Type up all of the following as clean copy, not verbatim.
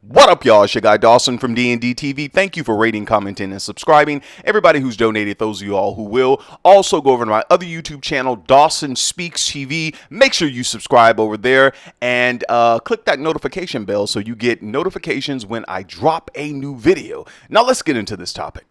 What up, y'all? It's your guy Dawson from D&D TV. Thank you for rating, commenting, and subscribing. Everybody who's donated, those of you all who will. Also, go over to my other YouTube channel, Dawson Speaks TV. Make sure you subscribe over there and click that notification bell so you get notifications when I drop a new video. Now, let's get into this topic.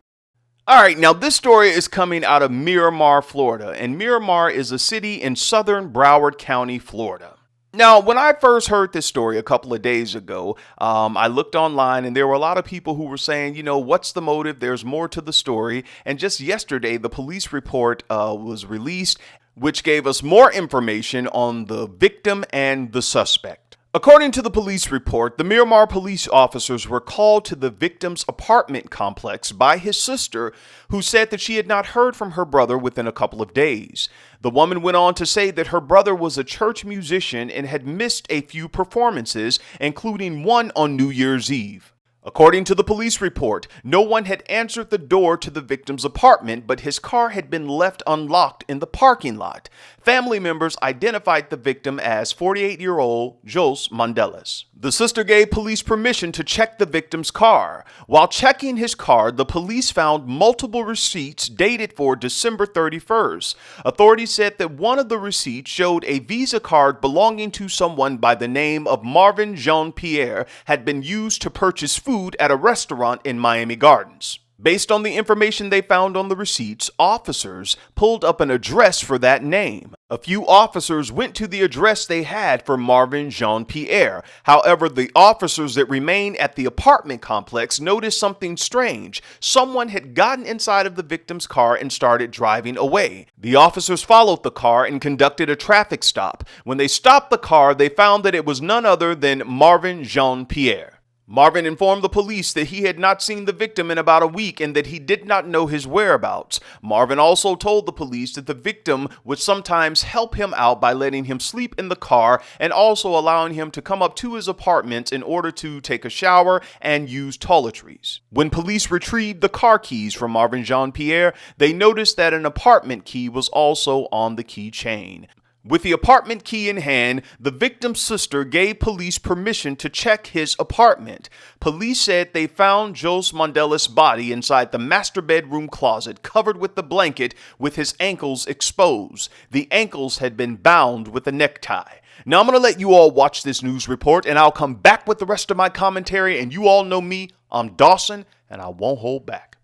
All right, now this story is coming out of Miramar, Florida, and Miramar is a city in southern Broward County, Florida. Now, when I first heard this story a couple of days ago, I looked online and there were a lot of people who were saying, what's the motive? There's more to the story. And just yesterday, the police report was released, which gave us more information on the victim and the suspect. According to the police report, the Miramar police officers were called to the victim's apartment complex by his sister, who said that she had not heard from her brother within a couple of days. The woman went on to say that her brother was a church musician and had missed a few performances, including one on New Year's Eve. According to the police report, no one had answered the door to the victim's apartment, but his car had been left unlocked in the parking lot. Family members identified the victim as 48-year-old Jos Mondelez. The sister gave police permission to check the victim's car. While checking his car, the police found multiple receipts dated for December 31st. Authorities said that one of the receipts showed a Visa card belonging to someone by the name of Marvin Jean-Pierre had been used to purchase food at a restaurant in Miami Gardens. Based on the information they found on the receipts, officers pulled up an address for that name. A few officers went to the address they had for Marvin Jean-Pierre. However, the officers that remained at the apartment complex noticed something strange. Someone had gotten inside of the victim's car and started driving away. The officers followed the car and conducted a traffic stop. When they stopped the car, they found that it was none other than Marvin Jean-Pierre. Marvin informed the police that he had not seen the victim in about a week and that he did not know his whereabouts. Marvin also told the police that the victim would sometimes help him out by letting him sleep in the car and also allowing him to come up to his apartment in order to take a shower and use toiletries. When police retrieved the car keys from Marvin Jean-Pierre, they noticed that an apartment key was also on the keychain. With the apartment key in hand, the victim's sister gave police permission to check his apartment. Police said they found Jos Mondelez's body inside the master bedroom closet, covered with the blanket with his ankles exposed. The ankles had been bound with a necktie. Now I'm going to let you all watch this news report, and I'll come back with the rest of my commentary, and you all know me, I'm Dawson, and I won't hold back.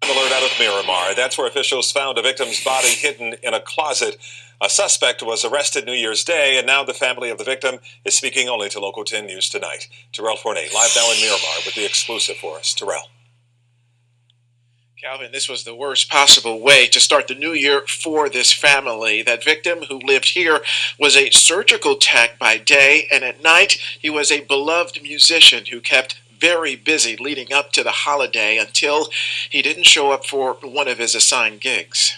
Alert out of Miramar. That's where officials found a victim's body hidden in a closet. A suspect was arrested New Year's Day, and now the family of the victim is speaking only to Local 10 News Tonight. Terrell Fournay, live now in Miramar with the exclusive for us. Terrell. Calvin, this was the worst possible way to start the new year for this family. That victim who lived here was a surgical tech by day, and at night he was a beloved musician who kept very busy leading up to the holiday until he didn't show up for one of his assigned gigs.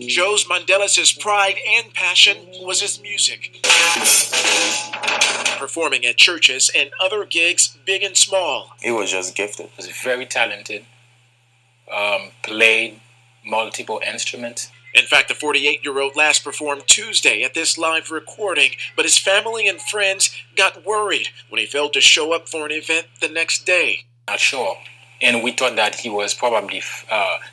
Jos Mondelez's pride and passion was his music, performing at churches and other gigs, big and small. He was just gifted. He was very talented, played multiple instruments. In fact, the 48-year-old last performed Tuesday at this live recording, but his family and friends got worried when he failed to show up for an event the next day. Not sure. And we thought that he was probably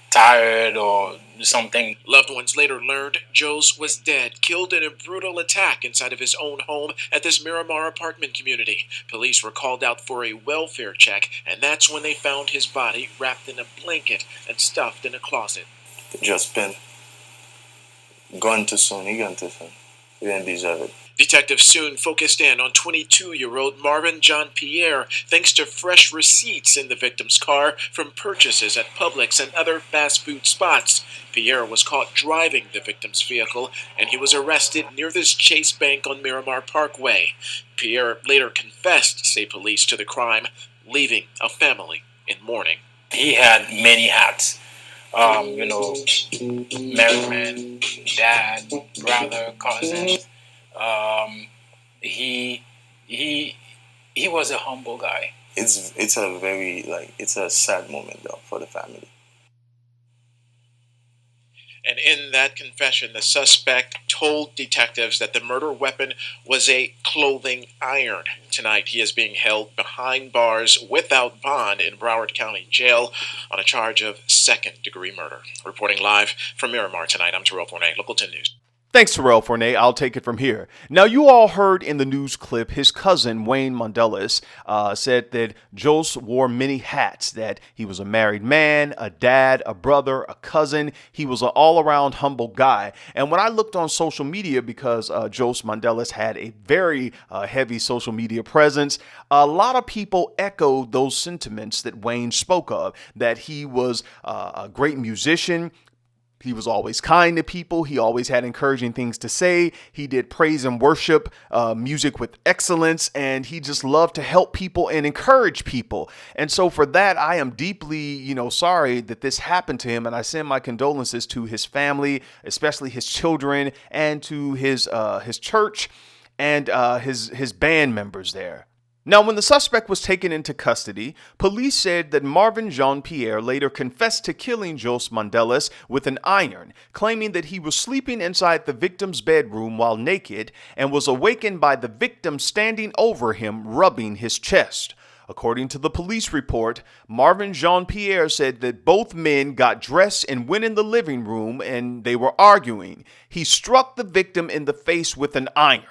tired or something. Loved ones later learned Jos was dead, killed in a brutal attack inside of his own home at this Miramar apartment community. Police were called out for a welfare check, and that's when they found his body wrapped in a blanket and stuffed in a closet. Just been gone too soon. He gone too soon. He didn't deserve it. Detectives soon focused in on 22-year-old Marvin Jean-Pierre thanks to fresh receipts in the victim's car from purchases at Publix and other fast food spots. Pierre was caught driving the victim's vehicle, and he was arrested near this Chase Bank on Miramar Parkway. Pierre later confessed, say police, to the crime, leaving a family in mourning. He had many hats. Married man, dad, brother, cousin. He was a humble guy. It's a very it's a sad moment though for the family. And in that confession, the suspect told detectives that the murder weapon was a clothing iron. Tonight, he is being held behind bars without bond in Broward County Jail on a charge of second-degree murder. Reporting live from Miramar tonight, I'm Terrell Fournette, Local 10 News. Thanks, Terrell Fournette. I'll take it from here. Now, you all heard in the news clip his cousin, Wayne Mondellis, said that Jos wore many hats, that he was a married man, a dad, a brother, a cousin. He was an all-around humble guy. And when I looked on social media, because Jos Mondellis had a very heavy social media presence, a lot of people echoed those sentiments that Wayne spoke of, that he was a great musician. He was always kind to people. He always had encouraging things to say. He did praise and worship music with excellence, and he just loved to help people and encourage people. And so for that, I am deeply, sorry that this happened to him, and I send my condolences to his family, especially his children, and to his church and his band members there. Now, when the suspect was taken into custody, police said that Marvin Jean-Pierre later confessed to killing Jos Mondellis with an iron, claiming that he was sleeping inside the victim's bedroom while naked and was awakened by the victim standing over him, rubbing his chest. According to the police report, Marvin Jean-Pierre said that both men got dressed and went in the living room and they were arguing. He struck the victim in the face with an iron.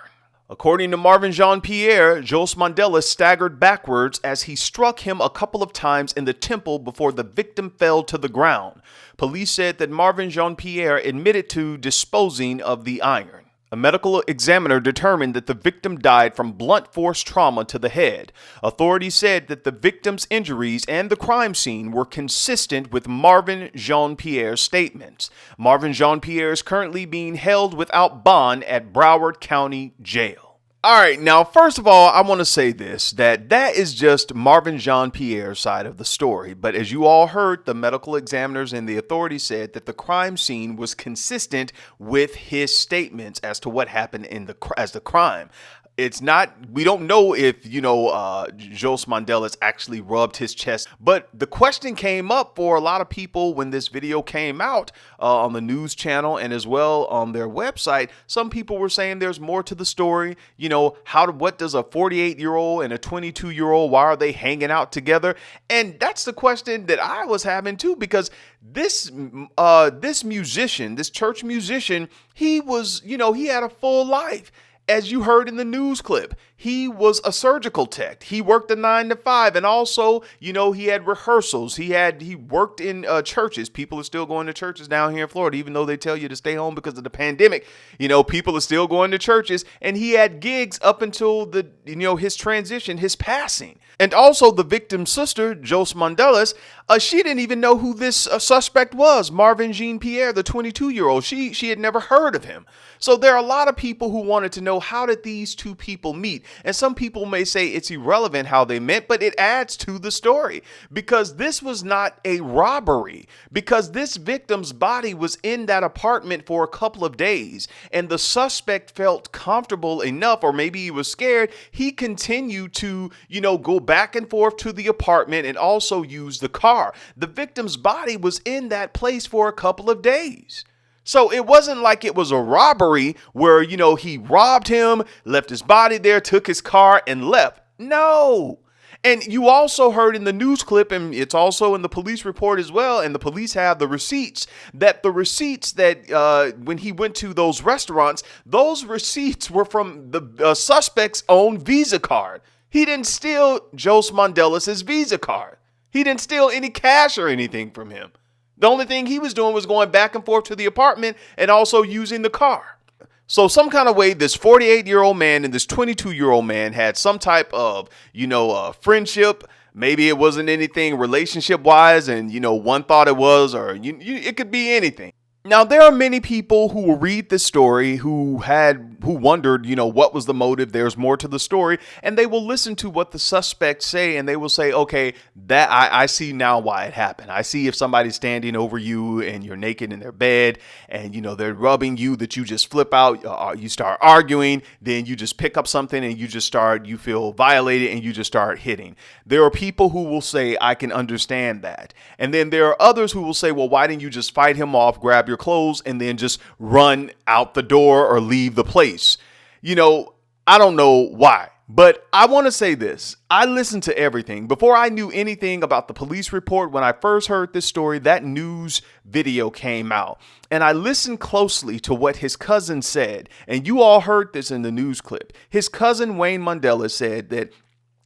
According to Marvin Jean-Pierre, Jos Mondellis staggered backwards as he struck him a couple of times in the temple before the victim fell to the ground. Police said that Marvin Jean-Pierre admitted to disposing of the iron. A medical examiner determined that the victim died from blunt force trauma to the head. Authorities said that the victim's injuries and the crime scene were consistent with Marvin Jean-Pierre's statements. Marvin Jean-Pierre is currently being held without bond at Broward County Jail. All right, now, first of all, I want to say this, that is just Marvin Jean-Pierre's side of the story. But as you all heard, the medical examiners and the authorities said that the crime scene was consistent with his statements as to what happened as the crime. It's not, we don't know if, Jos Mondellis actually rubbed his chest, but the question came up for a lot of people when this video came out on the news channel and as well on their website. Some people were saying there's more to the story. What does a 48-year-old and a 22-year-old, why are they hanging out together? And that's the question that I was having too, because this musician, this church musician, he was, he had a full life. As you heard in the news clip, he was a surgical tech. He worked a 9 to 5, and also, he had rehearsals. He worked in churches. People are still going to churches down here in Florida, even though they tell you to stay home because of the pandemic. People are still going to churches, and he had gigs up until his transition, his passing. And also the victim's sister, Jos Mondellis, she didn't even know who this suspect was, Marvin Jean-Pierre, the 22-year-old. She had never heard of him. So there are a lot of people who wanted to know, how did these two people meet? And some people may say it's irrelevant how they met, but it adds to the story, because this was not a robbery, because this victim's body was in that apartment for a couple of days, and the suspect felt comfortable enough, or maybe he was scared, he continued to, go back and forth to the apartment and also use the car. The victim's body was in that place for a couple of days. So it wasn't like it was a robbery where, he robbed him, left his body there, took his car and left. No. And you also heard in the news clip, and it's also in the police report as well, and the police have the receipts, that when he went to those restaurants, those receipts were from the suspect's own Visa card. He didn't steal Jos Mondellis' Visa card. He didn't steal any cash or anything from him. The only thing he was doing was going back and forth to the apartment and also using the car. So some kind of way, this 48-year-old man and this 22-year-old man had some type of, friendship. Maybe it wasn't anything relationship-wise, and, one thought it was, or it could be anything. Now, there are many people who will read this story who wondered, what was the motive? There's more to the story. And they will listen to what the suspects say, and they will say, okay, that I see now why it happened. I see if somebody's standing over you and you're naked in their bed and, they're rubbing you, that you just flip out, you start arguing, then you just pick up something and you feel violated and you just start hitting. There are people who will say, I can understand that. And then there are others who will say, well, why didn't you just fight him off, grab your your clothes and then just run out the door or leave the place. I don't know why, but I want to say this. I listened to everything. Before I knew anything about the police report, when I first heard this story, that news video came out. And I listened closely to what his cousin said. And you all heard this in the news clip. His cousin, Wayne Mandela, said that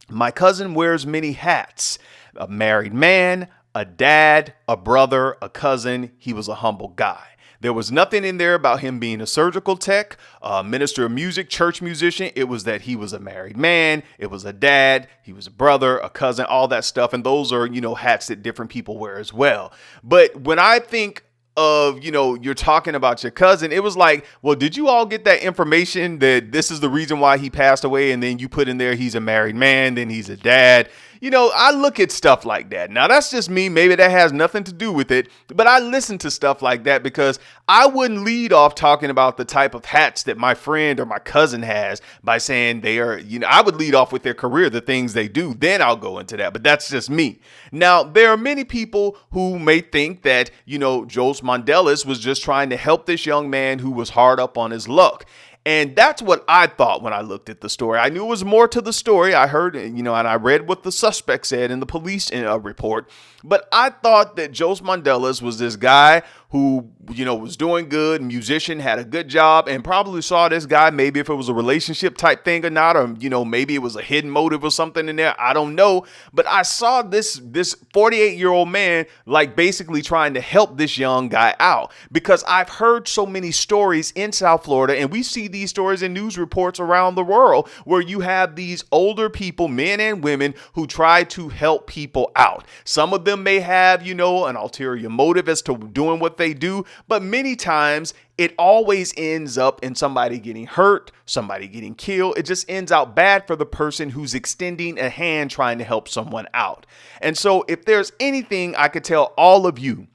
my cousin wears many hats. A married man, a dad, a brother, a cousin. He was a humble guy. There was nothing in there about him being a surgical tech, a minister of music, church musician. It was that he was a married man. It was a dad. He was a brother, a cousin, all that stuff. And those are, hats that different people wear as well. But when I think of, you're talking about your cousin, it was like, well, did you all get that information that this is the reason why he passed away? And then you put in there, he's a married man, then he's a dad. I look at stuff like that. Now, that's just me. Maybe that has nothing to do with it. But I listen to stuff like that because I wouldn't lead off talking about the type of hats that my friend or my cousin has by saying they are, I would lead off with their career, the things they do. Then I'll go into that. But that's just me. Now, there are many people who may think that, Jose Mandela was just trying to help this young man who was hard up on his luck. And that's what I thought when I looked at the story. I knew it was more to the story. I heard, and I read what the suspect said in the police report. But I thought that Jose Mandela was this guy who, was doing good, musician, had a good job, and probably saw this guy, maybe if it was a relationship type thing or not, or, maybe it was a hidden motive or something in there. I don't know. But I saw this 48-year-old man, like basically trying to help this young guy out, because I've heard so many stories in South Florida, and we see these stories in news reports around the world where you have these older people, men and women, who try to help people out. Some of them may have, an ulterior motive as to doing what they do, but many times it always ends up in somebody getting hurt, somebody getting killed. It just ends out bad for the person who's extending a hand trying to help someone out. And so if there's anything I could tell all of you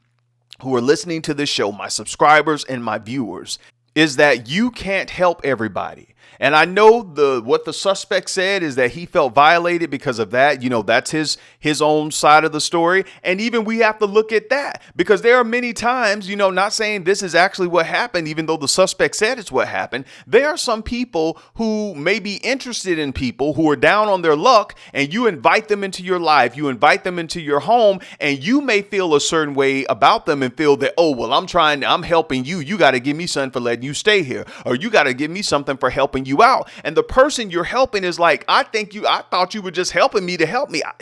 who are listening to this show, my subscribers and my viewers, is that you can't help everybody. And I know what the suspect said is that he felt violated because of that. That's his own side of the story. And even we have to look at that, because there are many times, not saying this is actually what happened, even though the suspect said it's what happened. There are some people who may be interested in people who are down on their luck, and you invite them into your life, you invite them into your home, and you may feel a certain way about them and feel that, oh, well, I'm helping you. You got to give me something for letting you stay here, or you got to give me something for helping you out. And the person you're helping is like, I thought you were just helping me to help me. I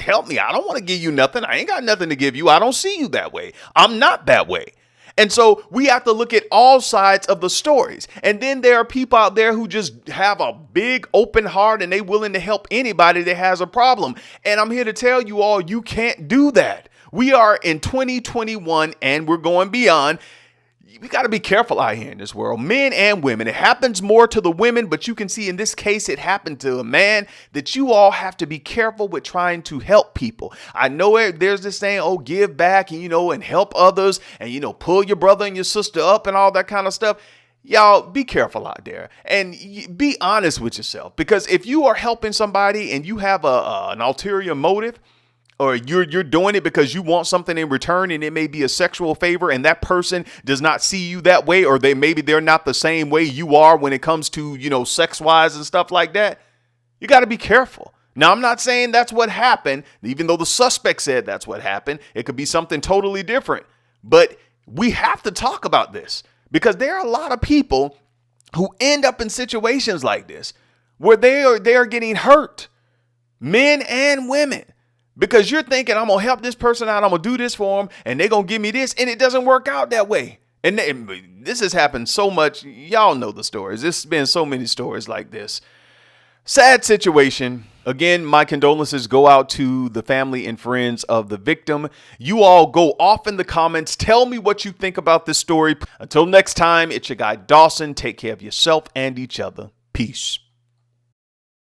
don't want to give you nothing. I ain't got nothing to give you. I don't see you that way. I'm not that way. And so we have to look at all sides of the stories. And then there are people out there who just have a big open heart and they willing to help anybody that has a problem. And I'm here to tell you all, you can't do that. We are in 2021 and we're going beyond. We got to be careful out here in this world, men and women. It happens more to the women, but you can see in this case, it happened to a man, that you all have to be careful with trying to help people. I know there's this saying, oh, give back, and help others, and, pull your brother and your sister up and all that kind of stuff. Y'all be careful out there and be honest with yourself, because if you are helping somebody and you have an ulterior motive, or you're doing it because you want something in return, and it may be a sexual favor, and that person does not see you that way, or they're not the same way you are when it comes to, sex wise and stuff like that. You got to be careful. Now, I'm not saying that's what happened, even though the suspect said that's what happened. It could be something totally different. But we have to talk about this, because there are a lot of people who end up in situations like this where they are getting hurt, men and women. Because you're thinking, I'm going to help this person out, I'm going to do this for them, and they're going to give me this, and it doesn't work out that way. And this has happened so much. Y'all know the stories. There's been so many stories like this. Sad situation. Again, my condolences go out to the family and friends of the victim. You all go off in the comments. Tell me what you think about this story. Until next time, it's your guy Dawson. Take care of yourself and each other. Peace.